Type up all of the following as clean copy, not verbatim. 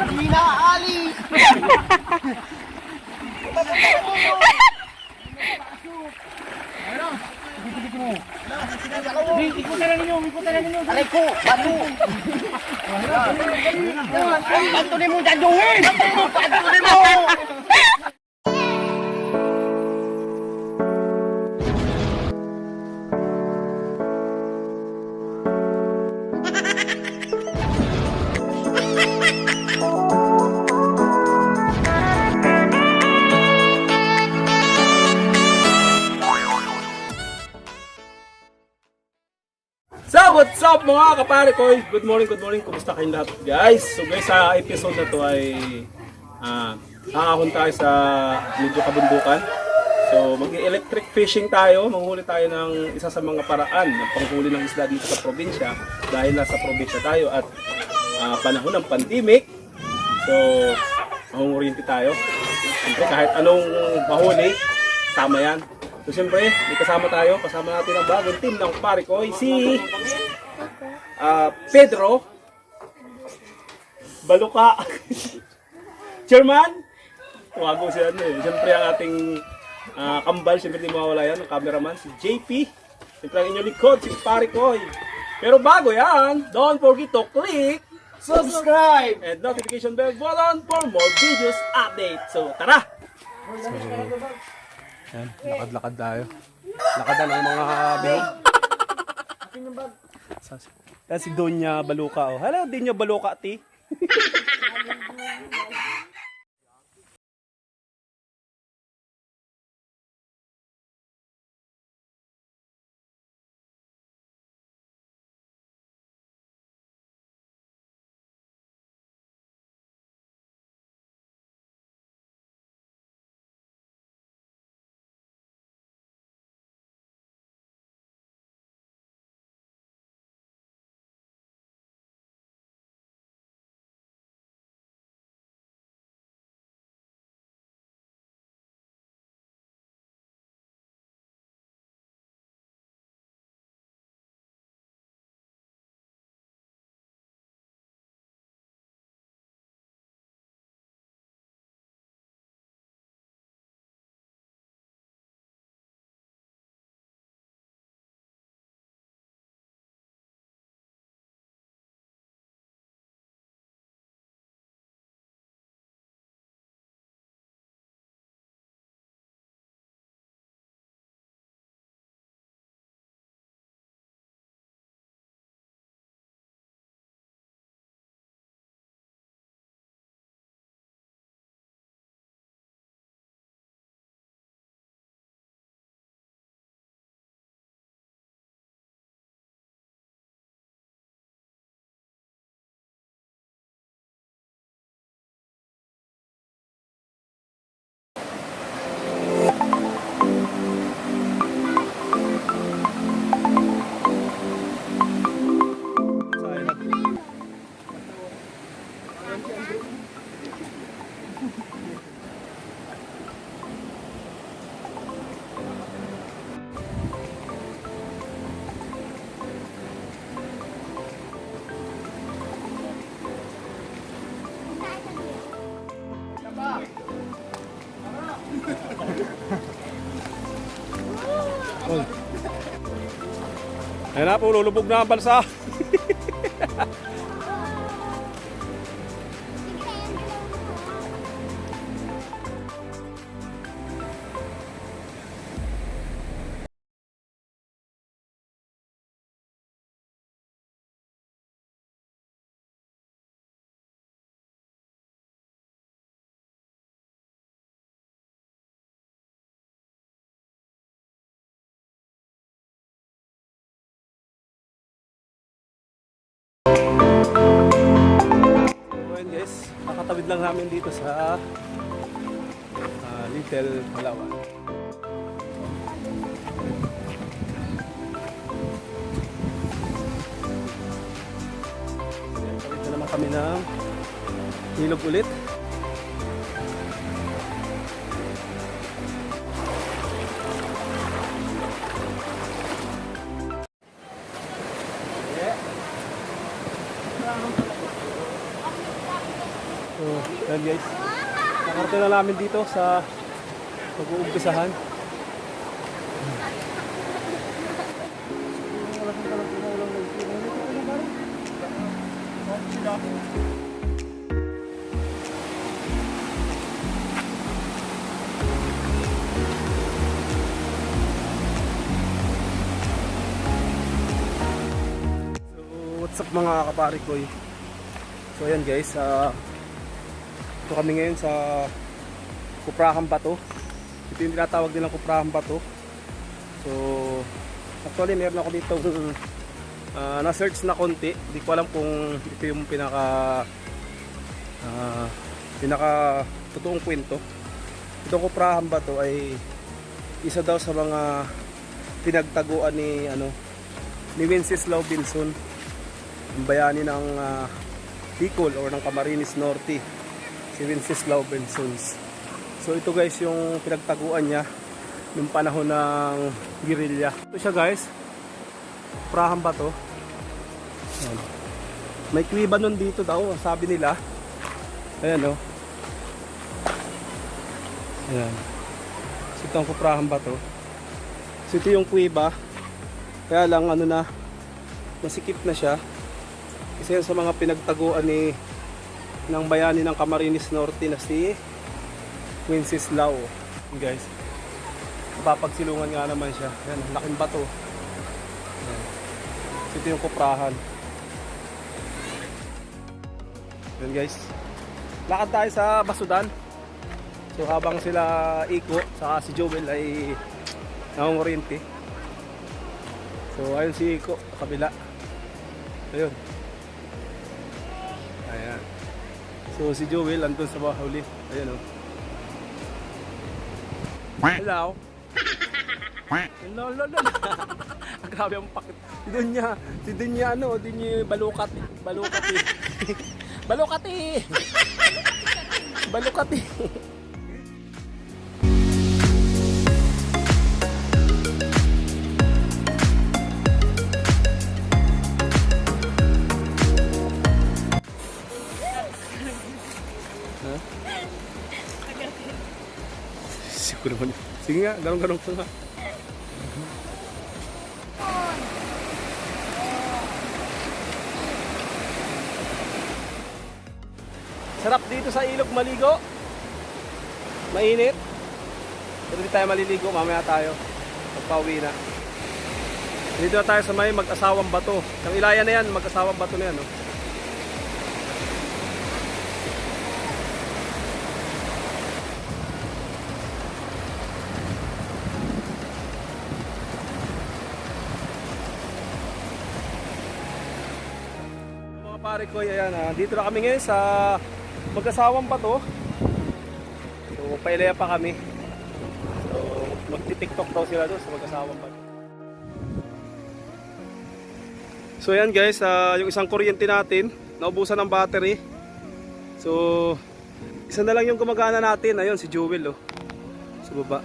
Hindi na alis. Ikutan na ninyo. Aray ko, bato. Bato ni mo daduhin. Bato ni mo. So, what's up mga kapare ko? Good morning. Kumusta kayong lahat guys? So guys, sa episode na to ay ahon tayo sa medyo kabundukan. So, mag-electric fishing tayo. Manghuli tayo ng isa sa mga paraan ng panghuli ng isda dito sa probinsya. Dahil nasa probinsya tayo at panahon ng pandemic. So, mahungurinti tayo. Siyempre, kahit anong mahuli, tama yan. So siyempre, may kasama natin ang bagong team ng pare ko, si Pedro Baluka. Chairman, tuwago si ano eh. Siyempre ang ating kambal, siyempre di mawawala yan, ang cameraman, si JP. Siyempre ang inyong likod, si pare ko. Pero bago yan, don't forget to click subscribe and notification bell button for more videos update. So tara! Yan, lakad-lakad tayo. Lakadan ng mga bihog. Yan si Donya Baluka. Oh. Hello, Donya Baluka, ti. Ayan na po, lulubog na ang balsa. Guys, nakatawid lang namin dito sa Little Palawan. Tawid na naman kami ng ilog ulit. Yeah. So, yan guys. Nakarating na namin dito sa pag-uumpisahan. So, what's up mga kapari ko? So ayan guys, ito kami ngayon sa Kuprahan Bato. Ito yung tinatawag nilang Kuprahan Bato. So actually meron ako dito na-search na konti. Hindi ko alam kung ito yung pinaka totoong kwento. Itong Kuprahan Bato ay isa daw sa mga pinagtaguan ni Wenceslao Binson, ang bayani ng Bicol or ng Camarines Norte, si Wenceslao Binson. So ito guys yung pinagtaguan niya yung panahon ng guerrilla. Ito siya guys, Kuprahan Bato. Ayan. May kuweba nun dito daw, sabi nila. Ayan o. Ayan. So ito ang Kuprahan Bato. So ito yung kuweba. Kaya lang masikip na siya. Isa yan sa mga pinagtaguan ng bayani ng Camarines Norte na si Wenceslao. Guys, napapagsilungan nga naman siya. Ayan, laking bato. Ayan. Ito yung Kuprahan. Ayan guys, lakad tayo sa Basudan. So habang sila Iko saka si Joel ay nangunguriente. So ayun si Iko sa kabila. Ayun. Ayan. So si Joel andun sa huli. Ayan o. Hello. Hello, hello. Grabe ang pakit. Si Dunya balukati. Balukati. Balukati. Sige nga, garong-garong ko nga. Sarap dito sa ilog maligo. Mainit. Pero di tayo maliligo, mamaya tayo. Pagpauwi na. Dito na tayo sa may mag-asawang bato. Ang Ilaya na yan, mag-asawang bato na yan. No? Pare ko, ayan, dito na kami ngayon sa mag-asawang bato. So pailaya pa kami. So magti-tiktok daw sila doon sa mag-asawang bato. So ayan guys, yung isang kuryente natin naubusan ng battery. So isa na lang yung gumagana natin. Ayun si Joel sa baba.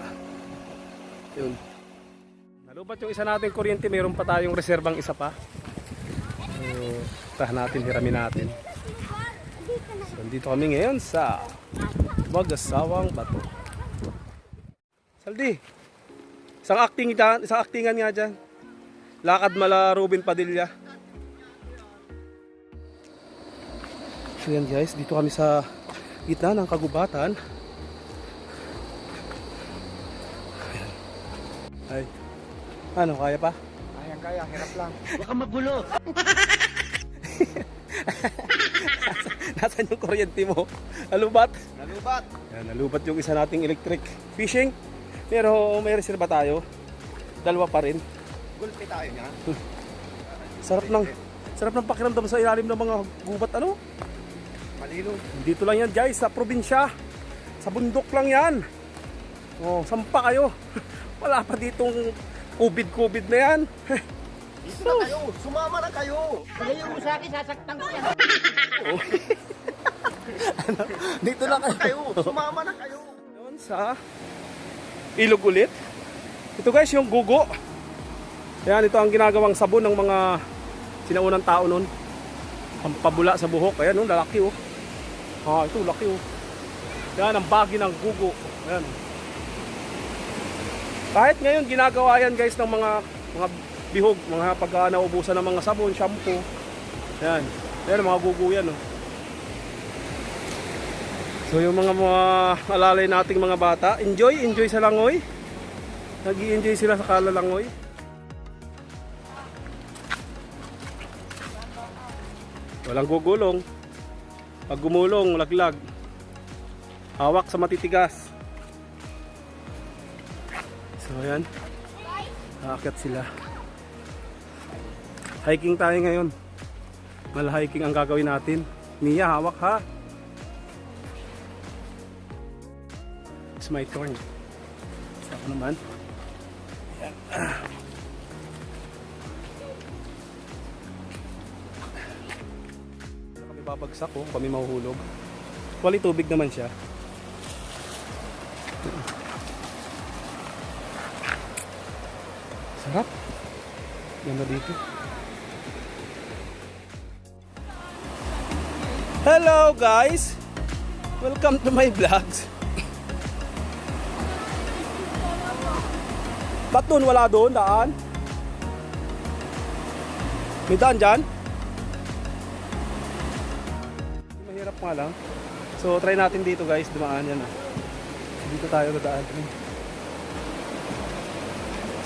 Yun. Nalubat yung isa natin kuryente, mayroon pa tayong reserbang isa pa. Tahan natin, hiramin natin. So, dito kami ngayon sa mag-asawang bato. Saldi, isang actingan nga dyan. Lakad mala Ruben Padilla. So yan guys, dito kami sa gitna ng kagubatan. Ay, ano, kaya pa? Kaya, hirap lang. Baka magulo. Nasaan yung kuryente mo? Nalubat? Nalubat. Yan, nalubat yung isa nating electric fishing. Pero may reserva tayo. Dalawa pa rin. Gulpi tayo niya. Sarap ng pakiramdam sa ilalim ng mga gubat Malino. Dito lang yan guys, sa probinsya. Sa bundok lang yan. Oh, sampa kayo. Wala pa ditong COVID na yan. Dito na kayo, sumama na kayo. Ngayon mo sa akin, sasaktan ko yan. Dito na kayo. Sumama na kayo. Doon sa ilog ulit. Ito guys yung gugo. Ayan, ito ang ginagawang sabon ng mga sinaunang tao nun. Ang pabula sa buhok. Ayan, lalaki Ito laki oh. Yan ang bagi ng gugo. Yan. Kahit ngayon ginagawa yan guys ng mga bihog, mga pag naubusan ng mga sabon, shampoo. Yan. Yan mga gugo yan oh. So yung mga alalay nating mga bata, enjoy sa langoy. Nag-i-enjoy sila sa kalalangoy. Walang gugulong. Pag gumulong, laglag. Hawak sa matitigas. So ayan. Aakyat sila. Hiking tayo ngayon. Mal-hiking ang gagawin natin. Mia, hawak ha. It's my turn. Sa ako naman. Ayan. Kami babagsak oh, kami mahuhulog. Wali tubig naman siya. Sarap. Ganda dito. Hello guys! Welcome to my vlogs. Ba't doon? Wala doon? Daan? May daan dyan? Mahirap nga lang. So try natin dito guys, dumaan yan ah. Dito tayo dadaan.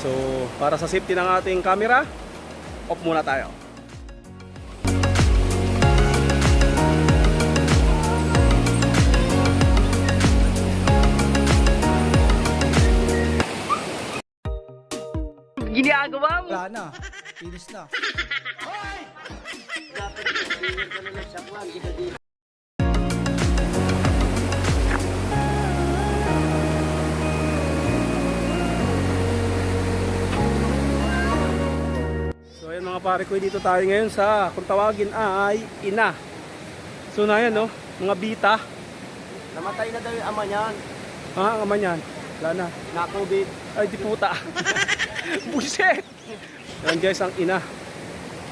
So para sa safety ng ating camera, off muna tayo. Ginagawa mo? Wala na. Finish na. So ayan mga pare ko, dito tayo ngayon sa, kung tawagin ay ina. So na yan no, mga bita. Namatay na daw yung ama niyan. Ang ama niyan. Wala na. Na-COVID. Ay di puta. Buset. Yan guys ang ina.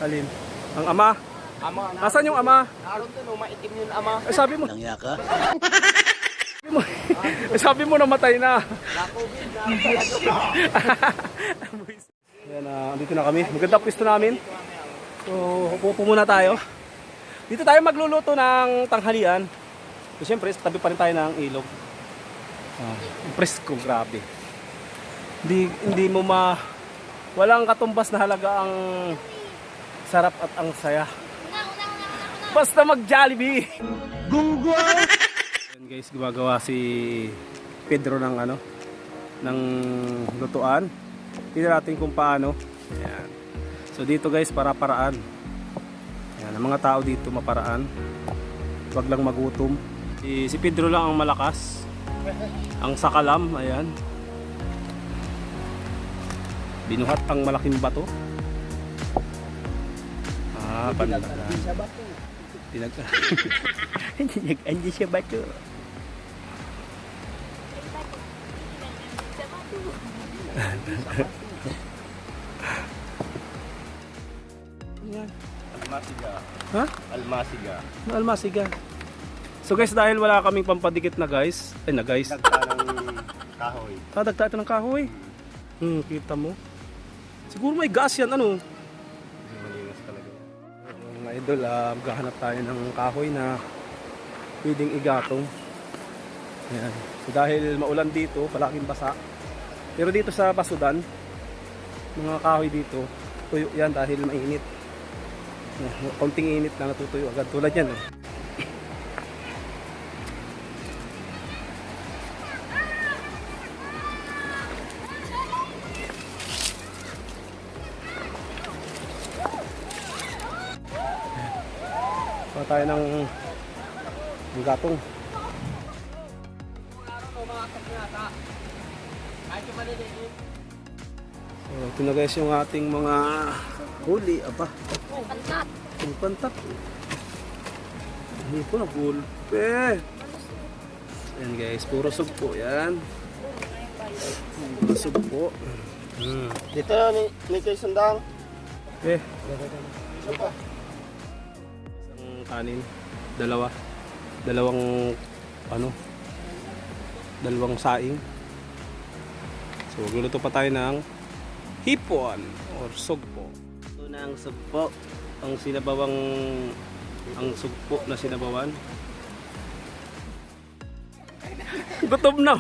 Alin? Ang ama. Ama. Asan yung ama? Naroon doon, maitim yung ama. Sabi mo. Nangya ka? Sabi mo namatay na. Na-COVID na. Yan, dito na kami. Maganda pwesto namin. So, upo muna tayo. Dito tayo magluluto ng tanghalian. So, siyempre, tabi pa rin tayo ng ilog. Presko, grabe. Hindi mo walang katumbas na halaga ang sarap at ang saya. Basta mag-Jollibee. Gunggong! Yan guys, gumagawa si Pedro ng ng lutuan. Tingnan natin kung paano. Ayan. So dito guys, para-paraan. Ayan, ang mga tao dito maparaan. Huwag lang magutom. Si Pedro lang ang malakas. Ang sakalam, ayan. Binuhat ang malaking bato. Pandagan. Pinag-andi siya bato. Yan. Almasiga. Ha? Almasiga. Almasiga. So guys, dahil wala kaming pampadikit na guys. Dagta ng kahoy. Dagta ito ng kahoy. Kita mo. Siguro may gas yan, ano? Malinis talaga. Mga idol, maghahanap tayo ng kahoy na pwedeng igatong. Ayan. So dahil maulan dito, palaking basa. Pero dito sa Basudan, mga kahoy dito, tuyo yan dahil mainit. Konting init na natutuyo agad. Tulad yan eh. Kuha tayo ng gatong. So, ito na guys yung ating mga huli. Aba. Pantat. Ang pantat. Hindi po na gulpe. Ayan guys, puro sugpo yan. Puro sugpo. Dito ni kay Sundang. Okay. Isang kanin. Dalawa. dalawang saing. So magluluto pa tayo ng hipon or sugpo. Ito na ang sugpo, ang sugpo na sinabawan. Gutom na.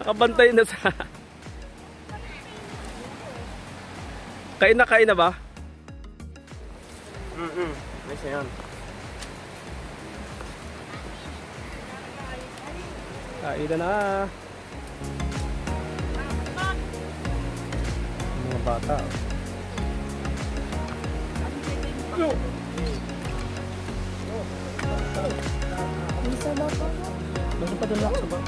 Nakabantay na sa kain na ba? Nice na yan. Kain na. Mga bata. Basta pa doon sa ba?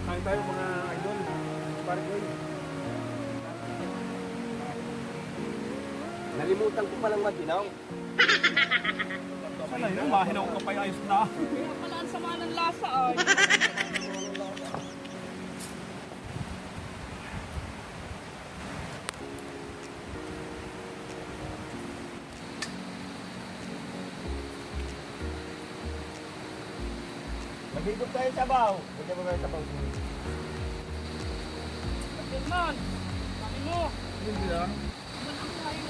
Kain tayo mga idol. Pare ko. Nalimutan ko palang maginaw. Sana yun, mahinaw ka pa yung ayos na. Pala ang sama ng lasa ay. Mag-ikot tayo sa baw. Bigyan mo tayo sa baw. German, kami mo. Hindi lang.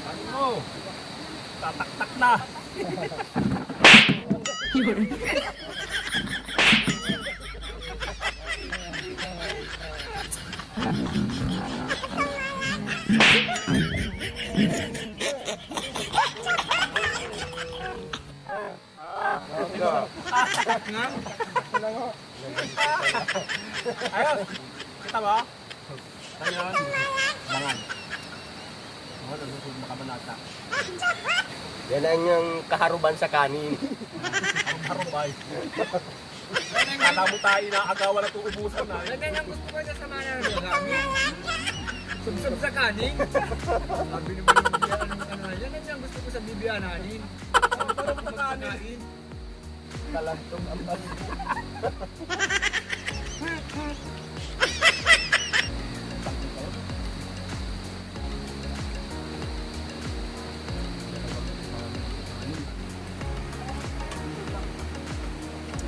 Ano? Tatak-tak na. Ayos. Kita ba? Ayan. Mangan. Mga nagsusunod makabanata. Yan ang yung kaharuban sa kanin. Ang harubay. Kala mo tayo na agawan na itong ubusan na. Ganyan ang gusto ko sa sama na namin. Subsub sa kanin. Sabi naman yung bibiyanan ng kanal. Yan ang gusto ko sa bibiyananin. Para magkakain. Kalantong ang bas.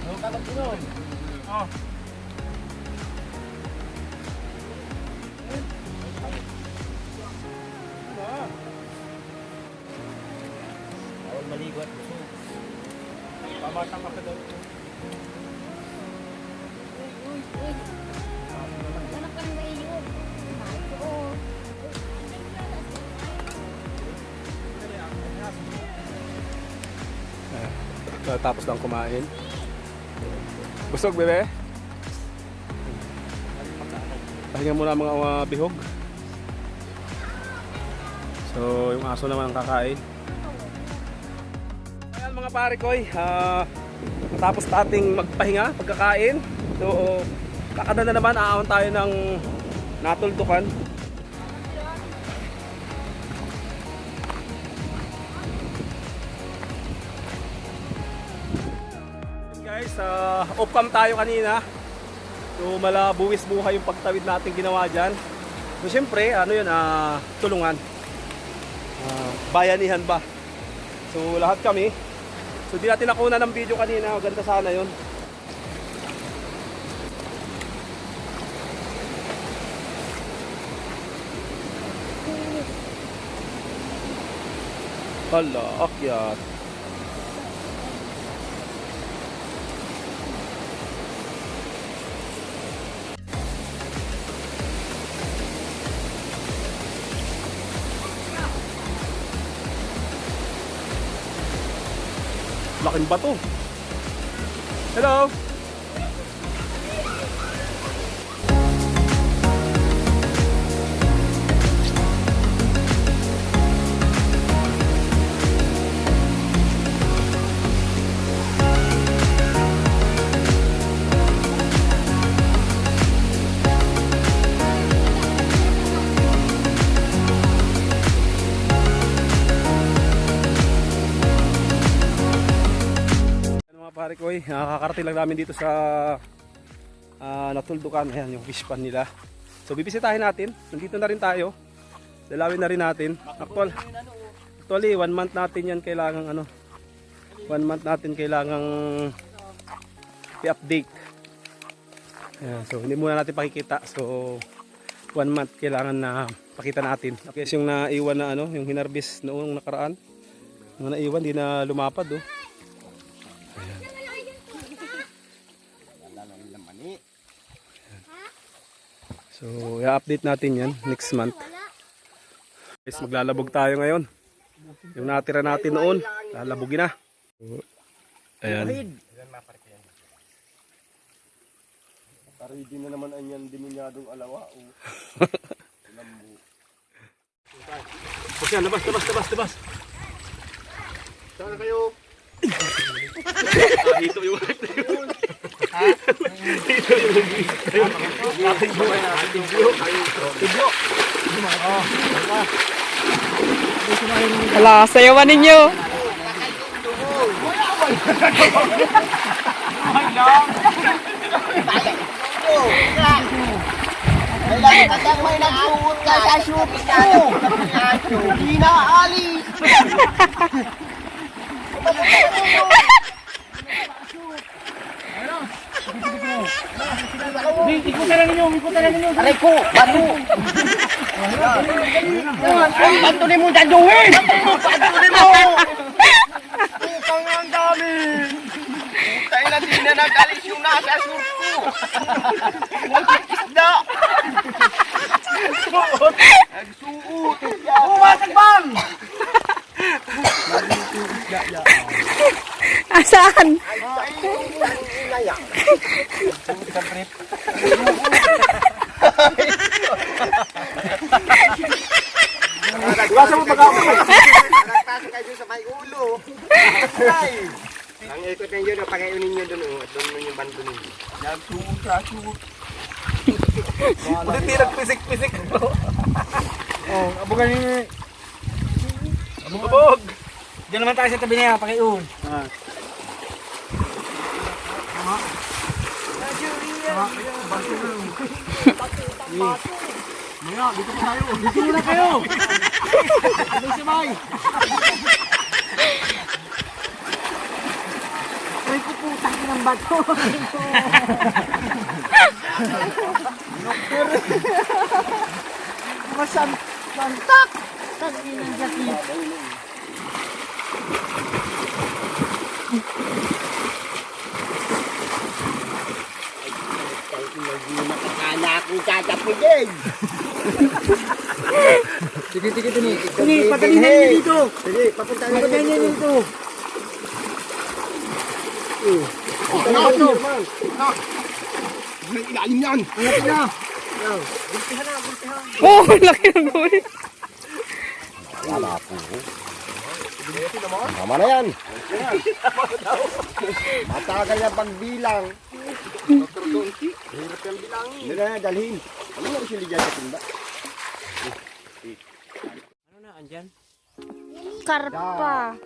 Ano ka mag-inom? Oh. Bawal maligo at busog. Pamatang ka pa daw. Anak ka ng iyo. Oo. Tapos lang kumain. Busog, bebe? Pahinga muna mga bihog. So, yung aso naman ang kakain. Ayan mga pare koy, matapos nating magpahinga, pagkakain. So, kakada na naman, aawon tayo ng natuldukan. Guys, off cam tayo kanina. So malabuwis buhay yung pagtawid natin ginawa dyan. So syempre, ano yun, tulungan. Bayanihan ba? So lahat kami. So di natin nakuna ng video kanina. Ganda sana yun. Hala, akyat. Laking bato. Hello. kahoy. Nakakarating lang namin dito sa Natuldukan. Ayan yung fish pan nila. So bibisitahin natin. Nandito na rin tayo. Dalawin na rin natin. Actually 1 month natin yan kailangan 1 month natin kailangan i-update. Ayan, so hindi muna natin pakikita. So 1 month kailangan na pakita natin. Okay, yung naiwan na yung hinarbis noong nakaraan. Yung naiwan di na lumapad oh. Ayan. So i-update natin yan next month. Guys, maglalabog tayo ngayon. Yung natira natin noon, lalabugin na. So, ayan. Paridi na naman anyan diminyadong alawa. Kasi labas. Saan kayo? Dito yung Hala, sayawan ninyo. Kailangan katang may nagsuot ka sa shoot ko. Hindi na alis. Ikutan na ninyo. Aray ko, bato. Bato ni mo daduhin. Bato ni mo. Bukang ang dami. Tayo na din na nagalis yung nasa shoot ko. Isda. Nagsuot. Pumasag bang. Asaan? Iwasan mo pag-ako. Nagpasok kayo sa may ulo. Ang ikot ninyo na pag-ayunin ninyo doon. Doon yung bando ninyo. Nagsuot. Hindi nagpisik-pisik bro. Oh, abugan niyo. Abog! Diyan naman tayo sa tabi niya, pakiun. Dito muna kayo. Ano si May? Ay, kuputang ng bato. Masantak! Tag-inang jakit. Nakakala akong tatapigin. Sige, Tuni, patalinin niyo dito. Sige, papunta na Patalinin niyo dito. Ano ito? Ilalim yan. Angat na. Oh, laki ng huli. Wala po. Tama na yan. Matagal na pagbilang. Hirap yung bilangin. Hindi na dalhin. Ano nga sila dyan sa timba? Ano na, andyan? Karpa.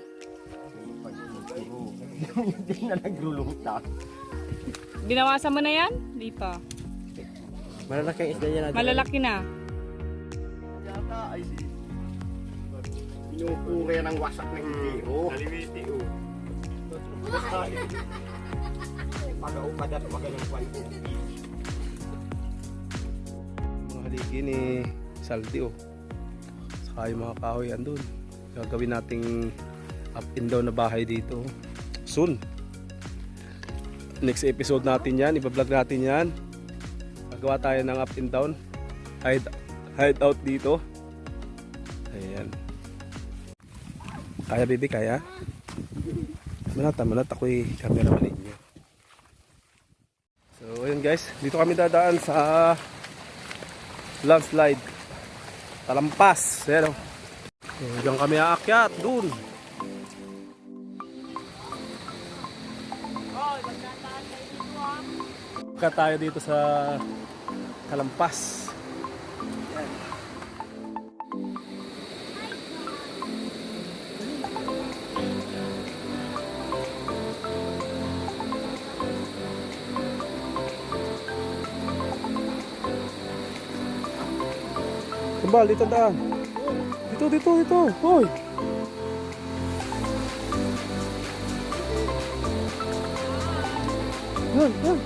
Hindi na nagrulungta. Binawasan mo na yan? Di pa. Malalaki ang isda yan natin. Malalaki na. Yata ay si... Pinupure ng wasak ng hero. Naliwiti o. Pag-aupad at magalang kwalito. Mga haligi ni Saldi oh. Saka yung mga kahoy andun. Gagawin nating up and down na bahay dito. Soon. Next episode natin yan. Iba-vlog natin yan. Gagawa tayo ng up and down. Hide out dito. Ayan. Kaya baby, kaya? Manat ako'y cameraman ninyo. So ayun guys, dito kami dadaan sa landslide Talampas. Ayan o. So diyan kami aakyat, dun. Aakyat tayo dito sa Talampas. Kumbal, dito daan. Dito. Hoy. Yan.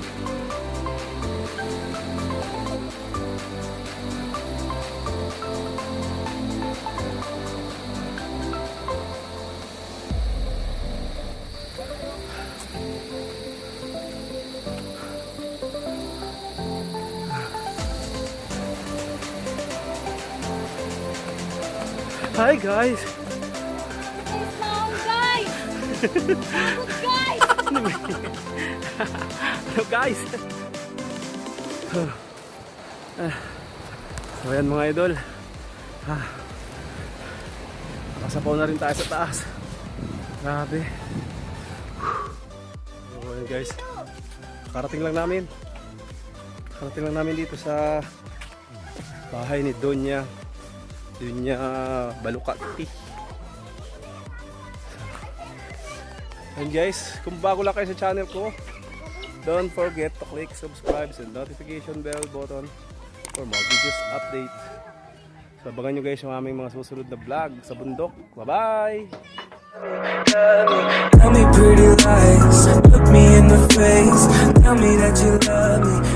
Hi guys! Hello guys! So ayan mga idol. Nakasapaw na rin tayo sa taas. Grabe. So ayan guys. Karating lang namin dito sa bahay ni Donya Balukati. And guys, kung bago lang kayo sa channel ko, don't forget to click subscribe and notification bell button for more videos update. So abangan nyo guys yung aming mga susunod na vlog sa bundok. Bye bye! Tell me pretty lies, look me in the face, tell me that you love me.